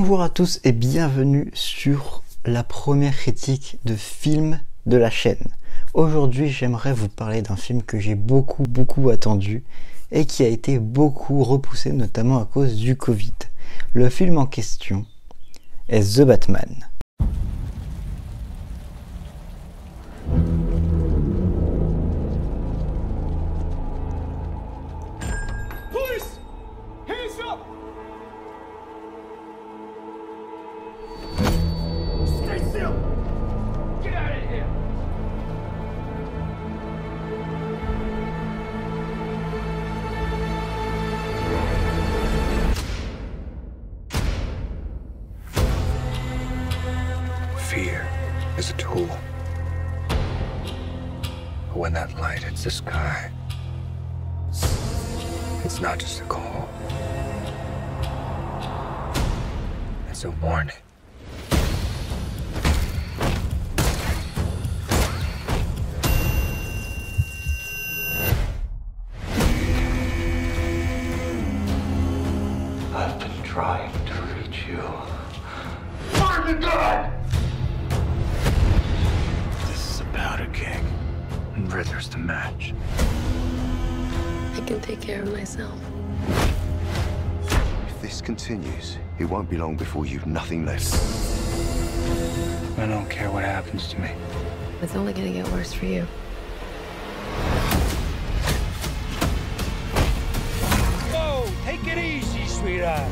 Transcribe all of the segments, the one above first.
Bonjour à tous et bienvenue sur la première critique de film de la chaîne. Aujourd'hui, j'aimerais vous parler d'un film que j'ai beaucoup attendu et qui a été beaucoup repoussé, notamment à cause du Covid. Le film en question est The Batman. Police! Hands up! Stay still! Get out of here! Fear is a tool. But when that light hits the sky, it's not just a call. It's a warning. I've been trying to reach you. Fire the gun! This is a powder keg, and Rither's the match. I can take care of myself. If this continues, it won't be long before you've nothing left. I don't care what happens to me. It's only gonna get worse for you. Whoa! Take it easy, sweetheart.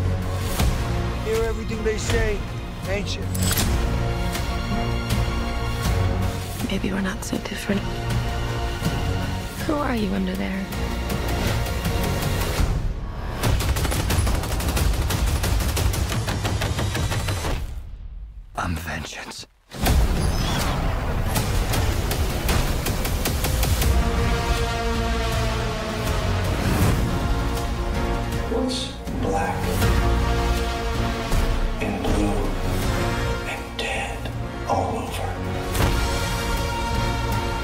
Hear everything they say, ain't you? Maybe we're not so different. Who are you under there? I'm vengeance. What's black and blue and dead all over?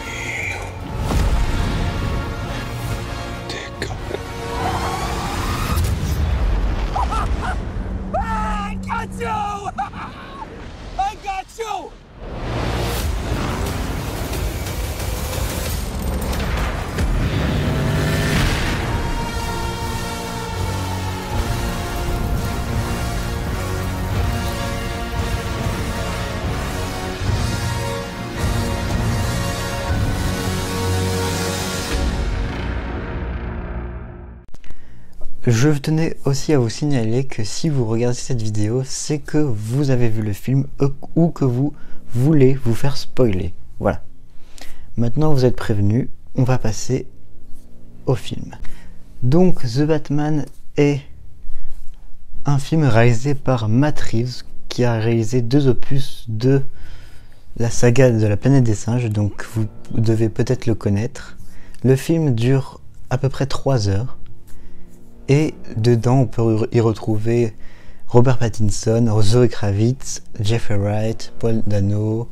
You. Dear God. I got you! I got you! Je tenais aussi à vous signaler que si vous regardez cette vidéo, c'est que vous avez vu le film ou que vous voulez vous faire spoiler. Voilà. Maintenant vous êtes prévenus, on va passer au film. Donc The Batman est un film réalisé par Matt Reeves qui a réalisé 2 opus de la saga de la planète des singes, donc vous devez peut-être le connaître. Le film dure à peu près 3 heures. Et dedans, on peut y retrouver Robert Pattinson, Zoe Kravitz, Jeffrey Wright, Paul Dano,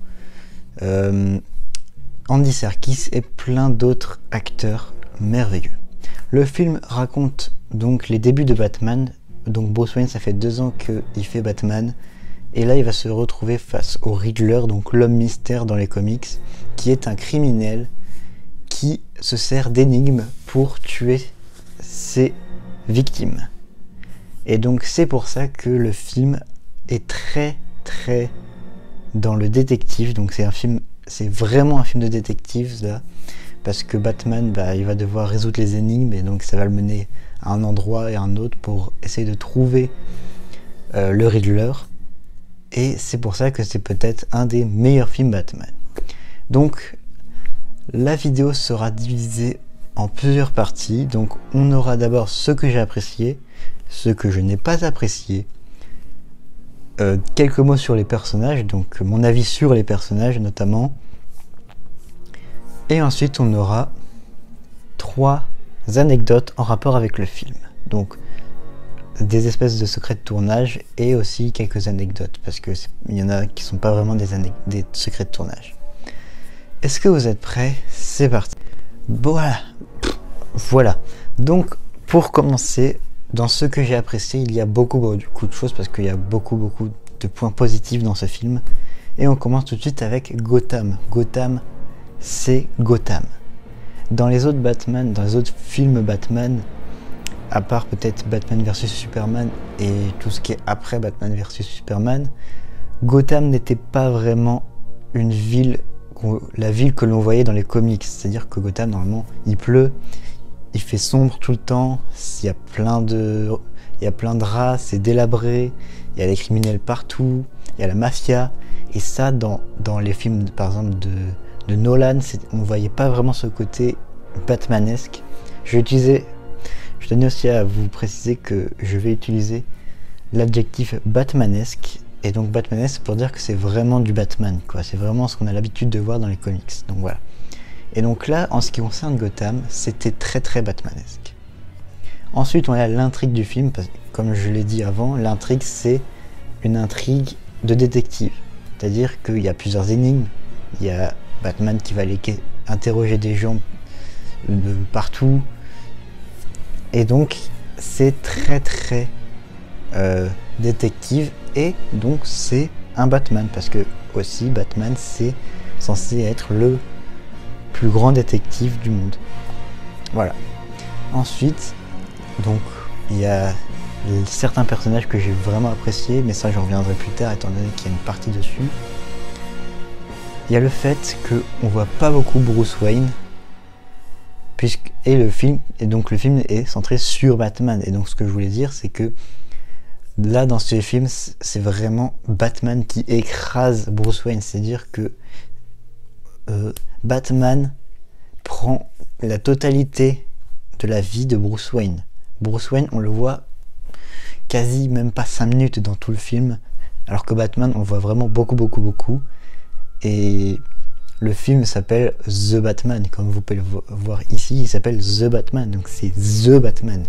Andy Serkis et plein d'autres acteurs merveilleux. Le film raconte donc les débuts de Batman. Donc Bruce Wayne, ça fait 2 ans qu'il fait Batman. Et là, il va se retrouver face au Riddler, donc l'homme mystère dans les comics, qui est un criminel qui se sert d'énigmes pour tuer ses victime. Et donc c'est pour ça que le film est très dans le détective. Donc c'est vraiment un film de détective là, parce que Batman il va devoir résoudre les énigmes et donc ça va le mener à un endroit et à un autre pour essayer de trouver le Riddler. Et c'est pour ça que c'est peut-être un des meilleurs films Batman. Donc la vidéo sera divisée en plusieurs parties. Donc on aura d'abord ce que j'ai apprécié, ce que je n'ai pas apprécié, quelques mots sur les personnages, donc mon avis sur les personnages notamment, et ensuite on aura 3 anecdotes en rapport avec le film, donc des espèces de secrets de tournage et aussi quelques anecdotes, parce que il y en a qui sont pas vraiment des secrets de tournage. Est-ce que vous êtes prêts? C'est parti. Voilà. Donc pour commencer, dans ce que j'ai apprécié, il y a beaucoup de choses parce qu'il y a beaucoup de points positifs dans ce film. Et on commence tout de suite avec Gotham. Gotham, c'est Gotham. Dans les autres Batman, dans les autres films Batman, à part peut-être Batman vs Superman et tout ce qui est après Batman vs Superman, Gotham n'était pas vraiment une ville, la ville que l'on voyait dans les comics. C'est-à-dire que Gotham, normalement, il pleut, il fait sombre tout le temps, il y a plein de rats, c'est délabré, il y a des criminels partout, il y a la mafia. Et ça, dans les films, par exemple, de Nolan, on ne voyait pas vraiment ce côté batmanesque. Je tenais aussi à vous préciser que je vais utiliser l'adjectif batmanesque. Et donc batmanesque pour dire que c'est vraiment du Batman, quoi. C'est vraiment ce qu'on a l'habitude de voir dans les comics. Donc voilà. Et donc là, en ce qui concerne Gotham, c'était très batmanesque. Ensuite, on a l'intrigue du film, parce que, comme je l'ai dit avant, l'intrigue c'est une intrigue de détective. C'est-à-dire qu'il y a plusieurs énigmes. Il y a Batman qui va aller interroger des gens de partout. Et donc, c'est très détective. Et donc, c'est un Batman. Parce que, aussi, Batman, c'est censé être le plus grand détective du monde. Voilà. Ensuite, donc, il y a certains personnages que j'ai vraiment appréciés, mais ça, j'en reviendrai plus tard, étant donné qu'il y a une partie dessus. Il y a le fait qu'on voit pas beaucoup Bruce Wayne, et le film est centré sur Batman. Et donc ce que je voulais dire, c'est que là dans ce film, c'est vraiment Batman qui écrase Bruce Wayne. C'est-à-dire que Batman prend la totalité de la vie de Bruce Wayne. Bruce Wayne, on le voit quasi même pas 5 minutes dans tout le film, alors que Batman, on le voit vraiment beaucoup. Et le film s'appelle The Batman, comme vous pouvez le voir ici, il s'appelle The Batman, donc c'est The Batman.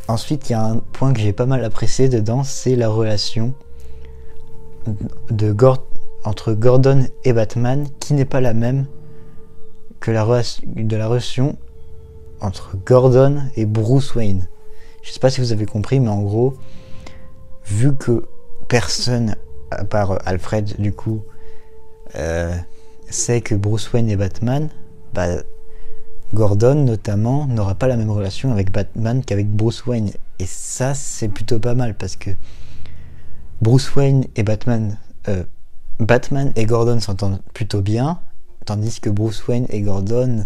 Ensuite, il y a un point que j'ai pas mal apprécié dedans, c'est la relation entre Gordon et Batman, qui n'est pas la même que la relation entre Gordon et Bruce Wayne. Je sais pas si vous avez compris, mais en gros, vu que personne, à part Alfred, du coup, sait que Bruce Wayne est Batman, Gordon, notamment, n'aura pas la même relation avec Batman qu'avec Bruce Wayne. Et ça, c'est plutôt pas mal, parce que Bruce Wayne et Batman et Gordon s'entendent plutôt bien, tandis que Bruce Wayne et Gordon,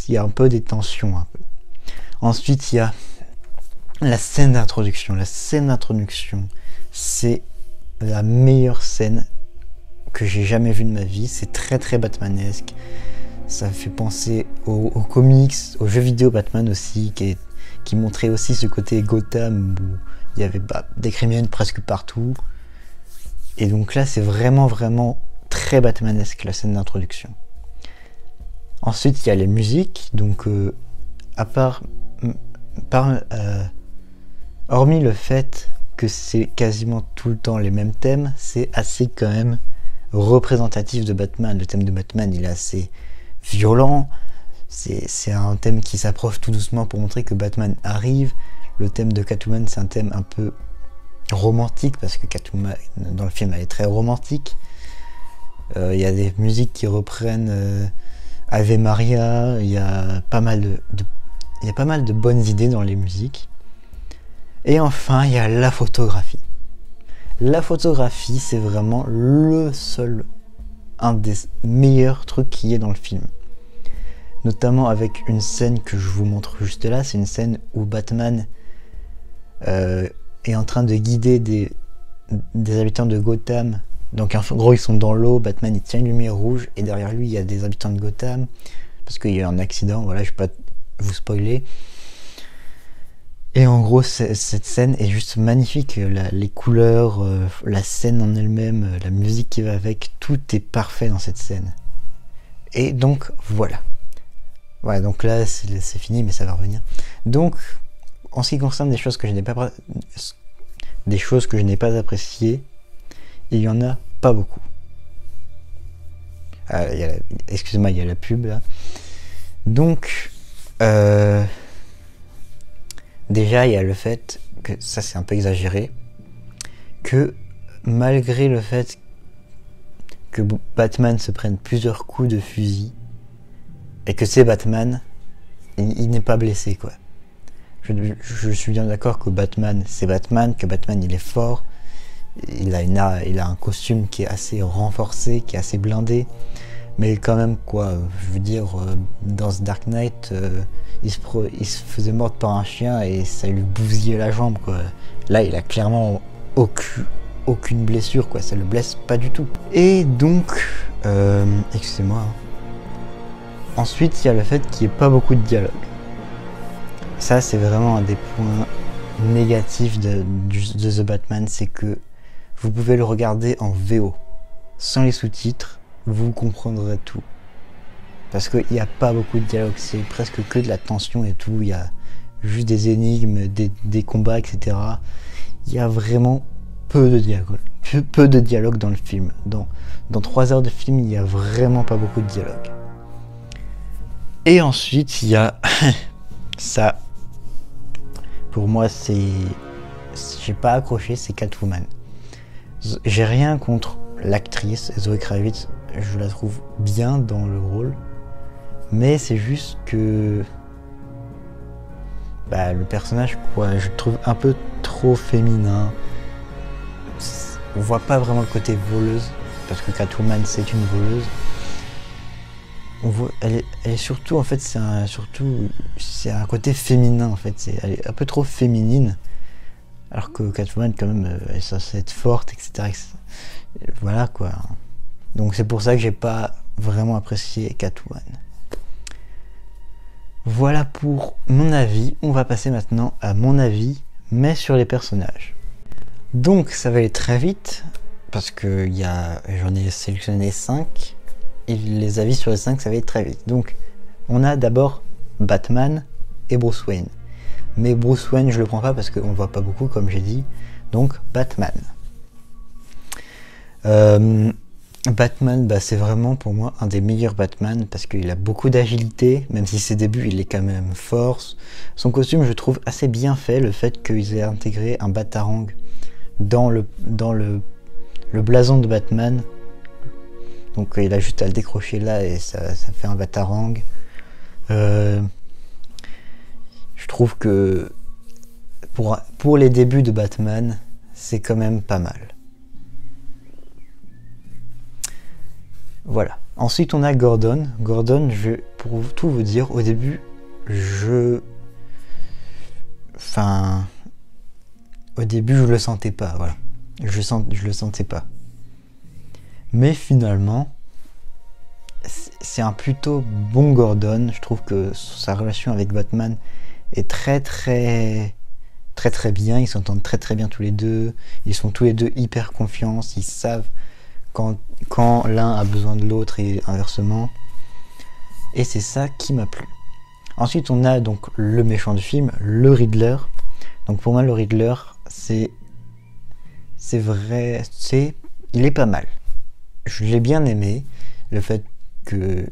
il y a un peu des tensions. Ensuite, il y a la scène d'introduction. La scène d'introduction, c'est la meilleure scène que j'ai jamais vue de ma vie. C'est très batmanesque. Ça fait penser aux comics, aux jeux vidéo Batman aussi, qui montrait aussi ce côté Gotham où il y avait des criminels presque partout. Et donc là, c'est vraiment très batmanesque, la scène d'introduction. Ensuite, il y a les musiques. Donc, hormis le fait que c'est quasiment tout le temps les mêmes thèmes, c'est assez quand même représentatif de Batman. Le thème de Batman, il est assez violent. C'est un thème qui s'approche tout doucement pour montrer que Batman arrive. Le thème de Catwoman, c'est un thème un peu romantique, parce que Catwoman, dans le film, elle est très romantique. Il y a des musiques qui reprennent Ave Maria. Il y a pas mal de bonnes idées dans les musiques. Et enfin, il y a la photographie. La photographie, c'est vraiment un des meilleurs trucs qu'il y ait dans le film. Notamment avec une scène que je vous montre juste là. C'est une scène où Batman est en train de guider des habitants de Gotham. Donc en gros, ils sont dans l'eau, Batman il tient une lumière rouge, et derrière lui il y a des habitants de Gotham, parce qu'il y a eu un accident, voilà, je vais pas vous spoiler. Et en gros, cette scène est juste magnifique. Les couleurs, la scène en elle-même, la musique qui va avec, tout est parfait dans cette scène. Et donc, voilà. Voilà, donc là, c'est fini, mais ça va revenir. Donc, en ce qui concerne des choses que je n'ai pas appréciées, il y en a pas beaucoup. Excusez-moi, il y a la pub là. Donc, Déjà, il y a le fait que, ça c'est un peu exagéré, que malgré le fait que Batman se prenne plusieurs coups de fusil, et que c'est Batman, il n'est pas blessé, quoi. Je suis bien d'accord que Batman, c'est Batman, que Batman il est fort, il a un costume qui est assez renforcé, qui est assez blindé, mais quand même, quoi, je veux dire, dans ce Dark Knight, il se faisait mordre par un chien et ça lui bousillait la jambe, quoi. Là, il a clairement aucune blessure, quoi, ça le blesse pas du tout. Et donc, excusez-moi. Ensuite, il y a le fait qu'il n'y ait pas beaucoup de dialogue. Ça, c'est vraiment un des points négatifs de The Batman, c'est que vous pouvez le regarder en VO, sans les sous-titres, vous comprendrez tout. Parce qu'il n'y a pas beaucoup de dialogue, c'est presque que de la tension et tout, il y a juste des énigmes, des combats, etc. Il y a vraiment peu de dialogue dans le film. Dans 3 heures de film, il n'y a vraiment pas beaucoup de dialogue. Et ensuite, il y a ça. Pour moi, j'ai pas accroché, c'est Catwoman. J'ai rien contre l'actrice, Zoe Kravitz, je la trouve bien dans le rôle. Mais c'est juste que le personnage, quoi, je le trouve un peu trop féminin. On voit pas vraiment le côté voleuse, parce que Catwoman c'est une voleuse. On voit, elle est surtout, en fait, c'est un côté féminin, en fait. Elle est un peu trop féminine, alors que Catwoman, quand même, elle est censée être forte, etc. Voilà, quoi. Donc c'est pour ça que j'ai pas vraiment apprécié Catwoman. Voilà pour mon avis. On va passer maintenant à mon avis, mais sur les personnages. Donc ça va aller très vite, parce que j'en ai sélectionné 5. Et les avis sur les 5, ça va être très vite. Donc, on a d'abord Batman et Bruce Wayne. Mais Bruce Wayne, je le prends pas parce qu'on le voit pas beaucoup, comme j'ai dit. Donc, Batman. Batman, c'est vraiment pour moi un des meilleurs Batman parce qu'il a beaucoup d'agilité, même si ses débuts, il est quand même fort. Son costume, je trouve assez bien fait, le fait qu'ils aient intégré un batarang dans le blason de Batman. Donc il a juste à le décrocher là et ça fait un batarang. Je trouve que pour les débuts de Batman, c'est quand même pas mal. Voilà. Ensuite on a Gordon. Gordon, pour tout vous dire, au début, je le sentais pas, voilà. Je le sentais pas. Mais finalement, c'est un plutôt bon Gordon. Je trouve que sa relation avec Batman est très bien. Ils s'entendent très bien tous les deux. Ils sont tous les deux hyper confiants. Ils savent quand l'un a besoin de l'autre et inversement. Et c'est ça qui m'a plu. Ensuite, on a donc le méchant du film, le Riddler. Donc pour moi, le Riddler, c'est vrai, il est pas mal. Je l'ai bien aimé, le fait qu'il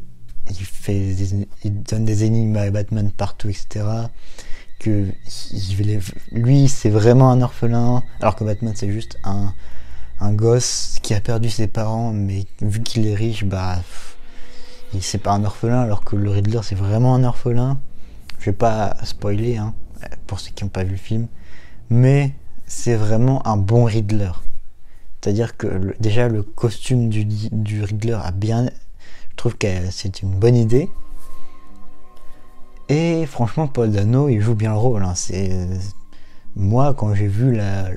donne des énigmes à Batman partout, etc. Que lui, c'est vraiment un orphelin, alors que Batman, c'est juste un gosse qui a perdu ses parents, mais vu qu'il est riche, c'est pas un orphelin, alors que le Riddler, c'est vraiment un orphelin. Je vais pas spoiler, hein, pour ceux qui n'ont pas vu le film, mais c'est vraiment un bon Riddler. C'est-à-dire que déjà le costume du Riddler je trouve que c'est une bonne idée. Et franchement, Paul Dano, il joue bien le rôle. Hein. Moi, quand j'ai vu la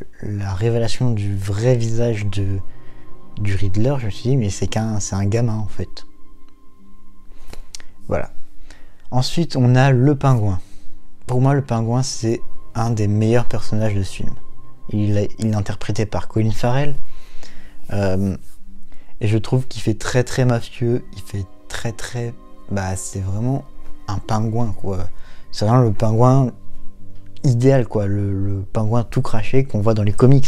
révélation du vrai visage du Riddler, je me suis dit, mais c'est un gamin en fait. Voilà. Ensuite, on a le Pingouin. Pour moi, le Pingouin, c'est un des meilleurs personnages de ce film. Il est interprété par Colin Farrell. Et je trouve qu'il fait très mafieux. Il fait très... c'est vraiment un pingouin, quoi. C'est vraiment le pingouin idéal, quoi. Le pingouin tout craché qu'on voit dans les comics.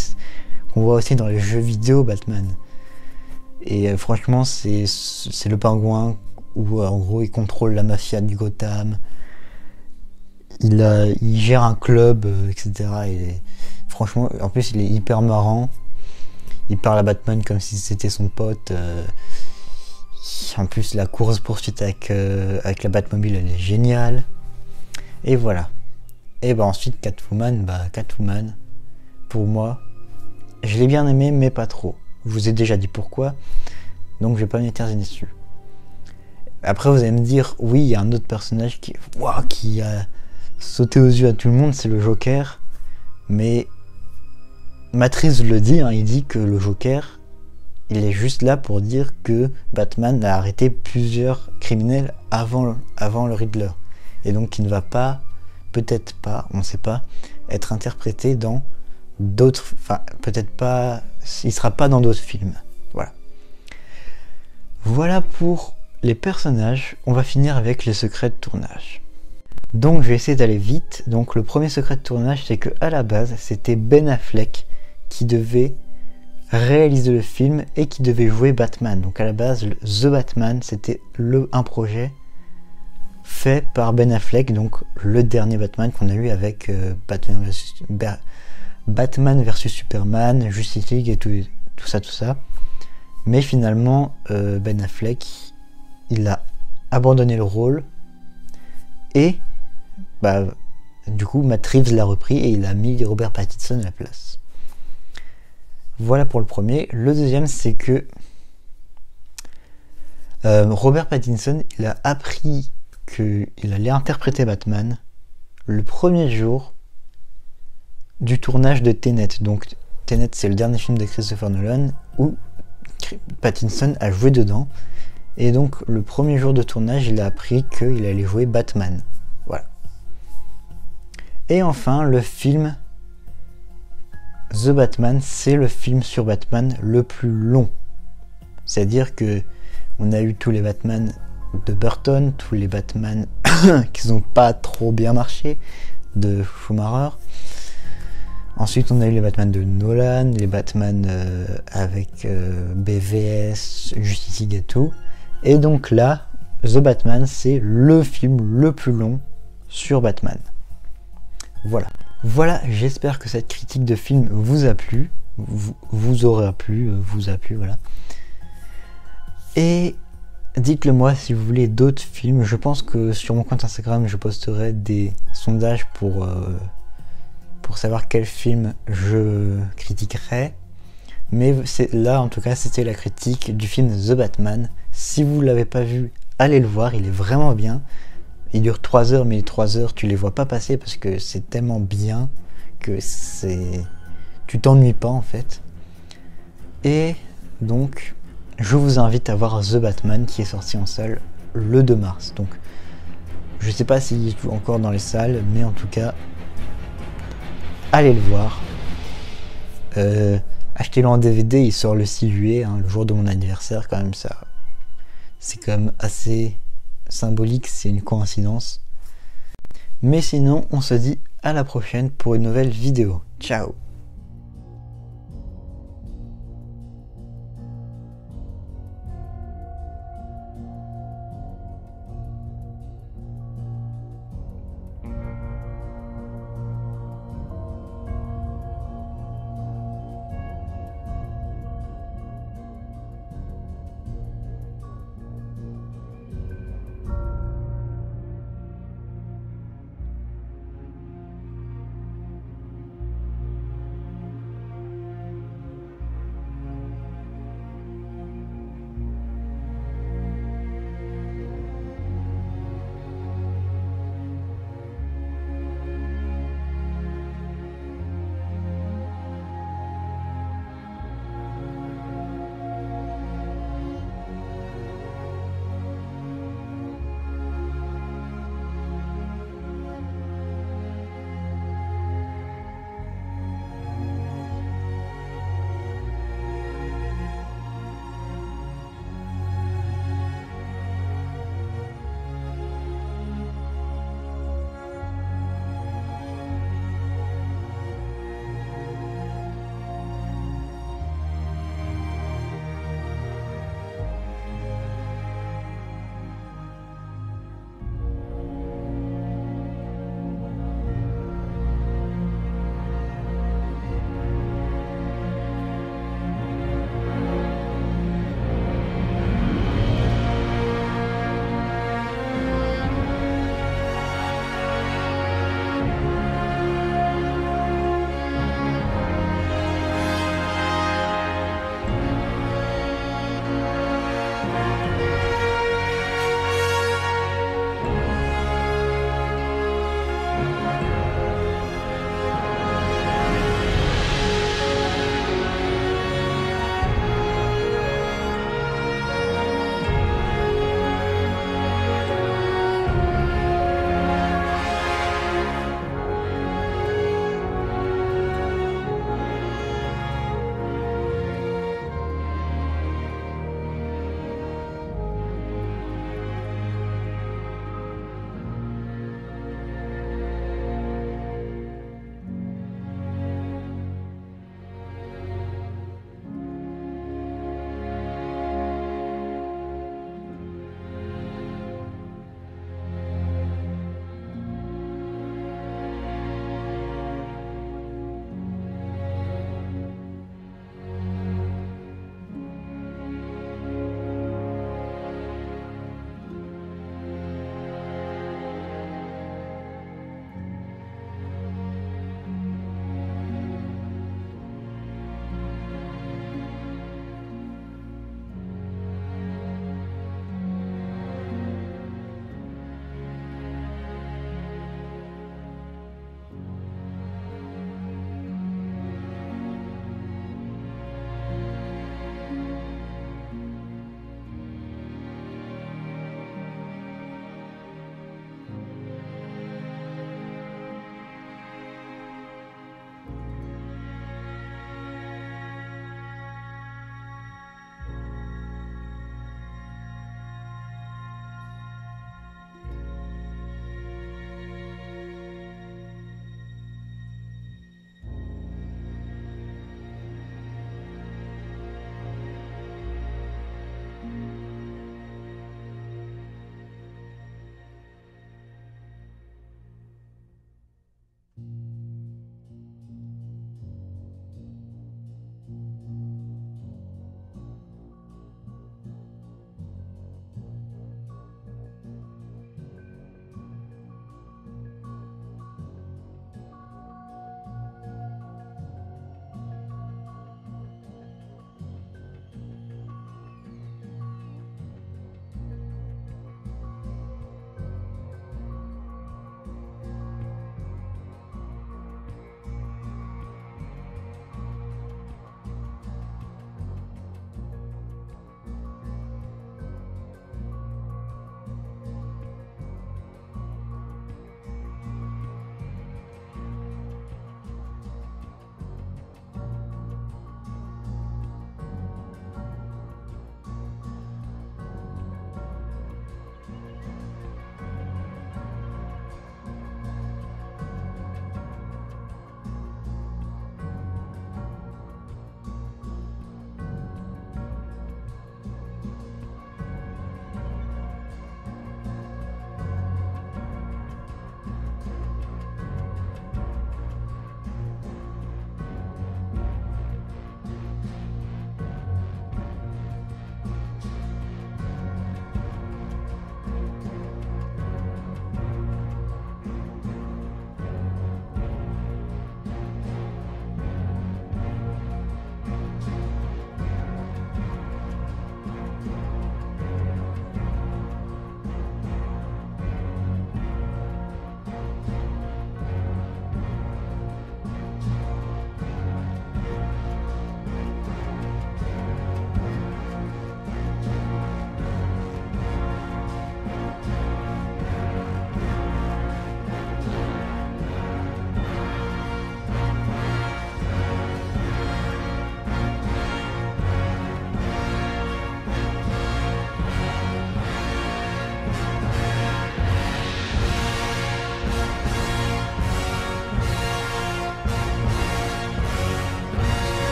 Qu'on voit aussi dans les jeux vidéo Batman. Et franchement, c'est le pingouin où, en gros, il contrôle la mafia de Gotham. il gère un club, etc. Franchement, en plus, il est hyper marrant. Il parle à Batman comme si c'était son pote. En plus, la course-poursuite avec la Batmobile, elle est géniale. Et voilà. Et bah ensuite, Catwoman, pour moi, je l'ai bien aimé, mais pas trop. Je vous ai déjà dit pourquoi, donc je vais pas m'éterniser dessus. Après, vous allez me dire, oui, il y a un autre personnage qui a sauté aux yeux à tout le monde, c'est le Joker. Mais Matrix le dit, il dit que le Joker, il est juste là pour dire que Batman a arrêté plusieurs criminels avant le Riddler. Et donc il ne va pas, peut-être pas, on ne sait pas, être interprété dans d'autres... Enfin, peut-être pas... Il sera pas dans d'autres films. Voilà. Voilà pour les personnages. On va finir avec les secrets de tournage. Donc je vais essayer d'aller vite. Donc le premier secret de tournage, c'est que à la base, c'était Ben Affleck qui devait réaliser le film et qui devait jouer Batman. Donc à la base, The Batman, c'était un projet fait par Ben Affleck, donc le dernier Batman qu'on a eu avec Batman versus Superman, Justice League et tout ça. Mais finalement, Ben Affleck, il a abandonné le rôle et du coup, Matt Reeves l'a repris et il a mis Robert Pattinson à la place. Voilà pour le premier. Le deuxième, c'est que Robert Pattinson, il a appris qu'il allait interpréter Batman le premier jour du tournage de Tenet. Donc Tenet, c'est le dernier film de Christopher Nolan où Pattinson a joué dedans. Et donc le premier jour de tournage, il a appris qu'il allait jouer Batman. Voilà. Et enfin, le film The Batman, c'est le film sur Batman le plus long. C'est-à-dire que on a eu tous les Batman de Burton, tous les Batman qui n'ont pas trop bien marché de Schumacher. Ensuite, on a eu les Batman de Nolan, les Batman avec BVS, Justice League et tout. Et donc là, The Batman, c'est le film le plus long sur Batman. Voilà. Voilà, j'espère que cette critique de film vous a plu. Vous a plu, voilà. Et dites-le moi si vous voulez d'autres films. Je pense que sur mon compte Instagram, je posterai des sondages pour savoir quel film je critiquerai. Mais là, en tout cas, c'était la critique du film The Batman. Si vous ne l'avez pas vu, allez le voir, il est vraiment bien. Il dure 3 heures, mais les 3 heures, tu les vois pas passer parce que c'est tellement bien que tu t'ennuies pas en fait. Et donc, je vous invite à voir The Batman qui est sorti en salle le 2 mars. Donc, je sais pas s'il est encore dans les salles, mais en tout cas, allez le voir. Achetez-le en DVD, il sort le 6 juillet, le jour de mon anniversaire, quand même ça. C'est quand même assez symbolique, c'est une coïncidence. Mais sinon, on se dit à la prochaine pour une nouvelle vidéo. Ciao!